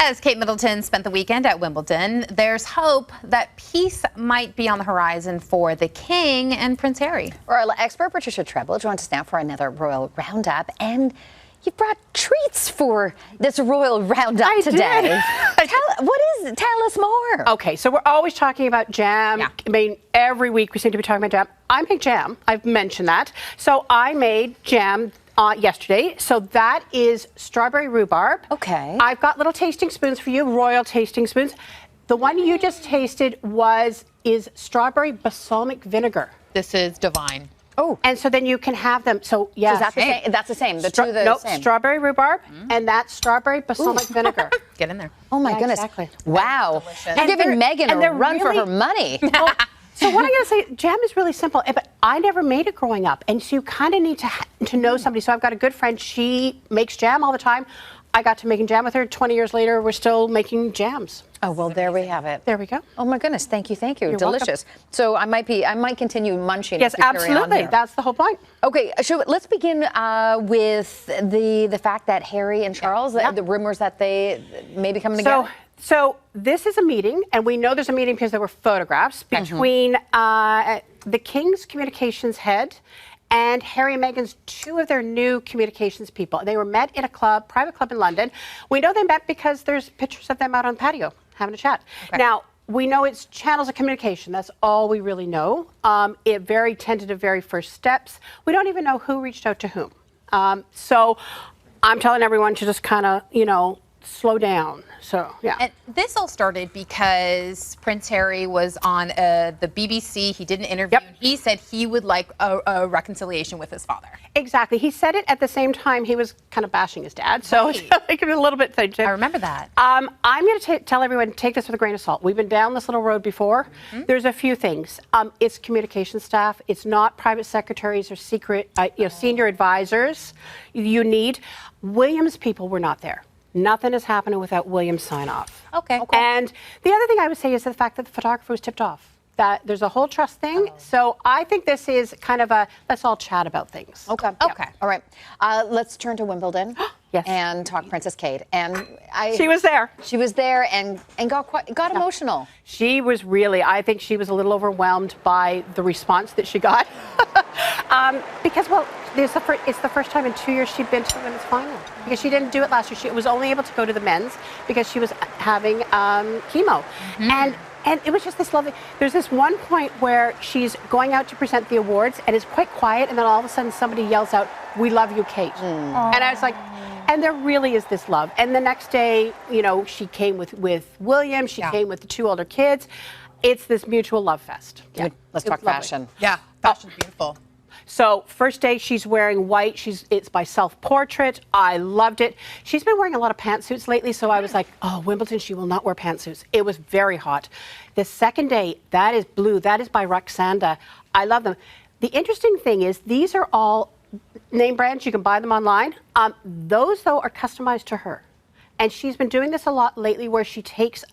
As Kate Middleton spent the weekend at Wimbledon, there's hope that peace might be on the horizon for the King and Prince Harry. Royal expert Patricia Treble joins us now for another Royal Roundup. And you brought treats for this Royal Roundup today. Tell us more. Okay, so we're always talking about jam. Yeah. I mean, every week we seem to be talking about jam. I make jam. I've mentioned that. So I made jam yesterday. So that is strawberry rhubarb. Okay. I've got little tasting spoons for you, royal tasting spoons. The one you just tasted is strawberry balsamic vinegar. This is divine. Oh. And so then you can have them. So yeah, So that's the same. The same. Strawberry rhubarb and that strawberry balsamic vinegar. Get in there. Oh my goodness. Exactly. Wow. Delicious. You're giving Megan a run for really- her money. So what I'm going to say, jam is really simple, but I never made it growing up, and so you kind of need to know somebody. So I've got a good friend, she makes jam all the time. I got to making jam with her. 20 years later, we're still making jams. Oh, well, there we have it. There we go. Oh my goodness, thank you. You're Delicious. welcome. So I might continue munching. Yes, as we carry on absolutely. here. That's the whole point. Okay, let's begin with the fact that Harry and Charles, the rumors that they may be coming together. So this is a meeting, and we know there's a meeting because there were photographs between the King's communications head and Harry and Meghan's two of their new communications people. They were met in a private club in London. We know they met because there's pictures of them out on the patio having a chat. Okay. Now, we know it's channels of communication. That's all we really know. It very tentative, very first steps. We don't even know who reached out to whom. So I'm telling everyone to just kind of, slow down. So, yeah. And this all started because Prince Harry was on the BBC. He did an interview. Yep. And he said he would like a reconciliation with his father. Exactly. He said it at the same time he was kind of bashing his dad. So Right. it could be a little bit sensitive. I remember that. I'm going to tell everyone, take this with a grain of salt. We've been down this little road before. There's a few things. It's communication staff. It's not private secretaries or secret, senior advisors you need. William's people were not there. Nothing is happening without William's sign off. Okay. And the other thing I would say is the fact that the photographer was tipped off. That there's a whole trust thing. So I think this is kind of let's all chat about things. Okay. Okay. All right. Let's turn to Wimbledon. Yes. And talk Princess Kate. And She was there. She was there and got emotional. She was really, I think she was a little overwhelmed by the response that she got. Because, well, it's the first time in 2 years she'd been to the women's final. Because she didn't do it last year. She was only able to go to the men's because she was having chemo. And it was just this lovely, there's this one point where she's going out to present the awards and it's quite quiet, and then all of a sudden somebody yells out, "We love you, Kate." And I was like, and there really is this love. And the next day, she came with William, she came with the two older kids. It's this mutual love fest. Yeah. Let's talk fashion. Yeah. Fashion's beautiful. So first day she's wearing white. It's by self-portrait. I loved it. She's been wearing a lot of pantsuits lately, so I was like, oh, Wimbledon, she will not wear pantsuits. It was very hot. The second day, that is blue. That is by Roxanda. I love them. The interesting thing is these are all name brands. You can buy them online. Those, though, are customized to her. And she's been doing this a lot lately where she takes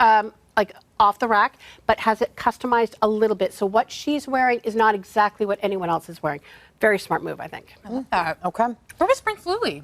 off the rack, but has it customized a little bit. So what she's wearing is not exactly what anyone else is wearing. Very smart move, I think. I love that. Okay. Where was Prince Louis?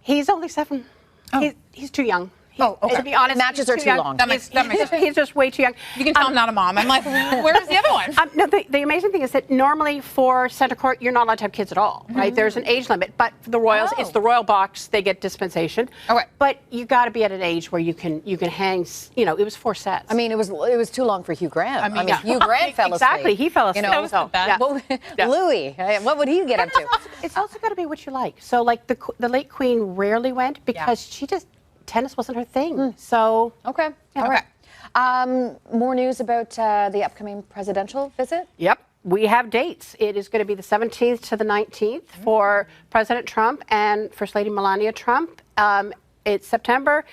He's only 7. Oh. He's too young. Okay. To be honest, Matches he's are too young. long. That makes sense. He's just way too young. You can tell I'm not a mom. I'm like, where's the other one? No, the amazing thing is that normally for Centre Court, you're not allowed to have kids at all, right? There's an age limit. But for the Royals, it's the Royal Box. They get dispensation. Okay. But you got to be at an age where you can hang. It was 4 sets. I mean, it was too long for Hugh Grant. I mean, Hugh Grant fell asleep. Exactly, he fell asleep. That was the best. Louis, what would he get up to? It's also got to be what you like. So, like the late Queen rarely went because she just tennis wasn't her thing. So Okay. Yeah. All right. More news about the upcoming presidential visit? Yep. We have dates. It is going to be the 17th to the 19th for President Trump and First Lady Melania Trump. It's September.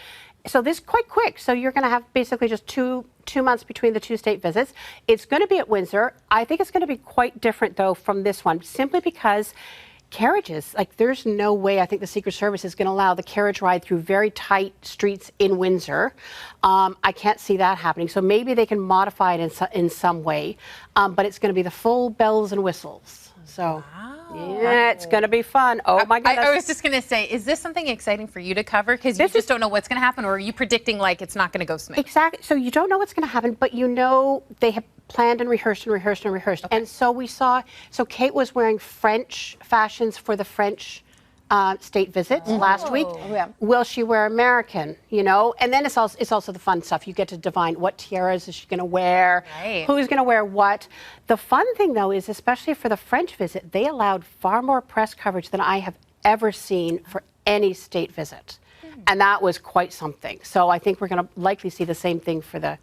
So this is quite quick. So you're going to have basically just two months between the two state visits. It's going to be at Windsor. I think it's going to be quite different, though, from this one, simply because carriages, there's no way I think the Secret Service is going to allow the carriage ride through very tight streets in Windsor. I can't see that happening. So maybe they can modify it in some way, but it's going to be the full bells and whistles. So, yeah, it's going to be fun. Oh, my goodness. I was just going to say, is this something exciting for you to cover? Because you just don't know what's going to happen, or are you predicting like it's not going to go smooth? Exactly. So you don't know what's going to happen, but you know they have planned and rehearsed and rehearsed and rehearsed. Okay. And so we saw, so Kate was wearing French fashions for the French state visits last week. Yeah. Will she wear American? You know, and then it's also the fun stuff. You get to divine what tiaras is she going to wear, who's going to wear what. The fun thing though is, especially for the French visit, they allowed far more press coverage than I have ever seen for any state visit, and that was quite something. So I think we're going to likely see the same thing for the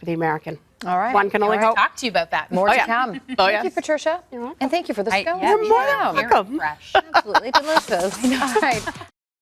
American. All right. One can only hope. Talk to you about that. More to come. Thank you, Patricia. And thank you for the scones. You're more than welcome. Fresh. Absolutely delicious. All right.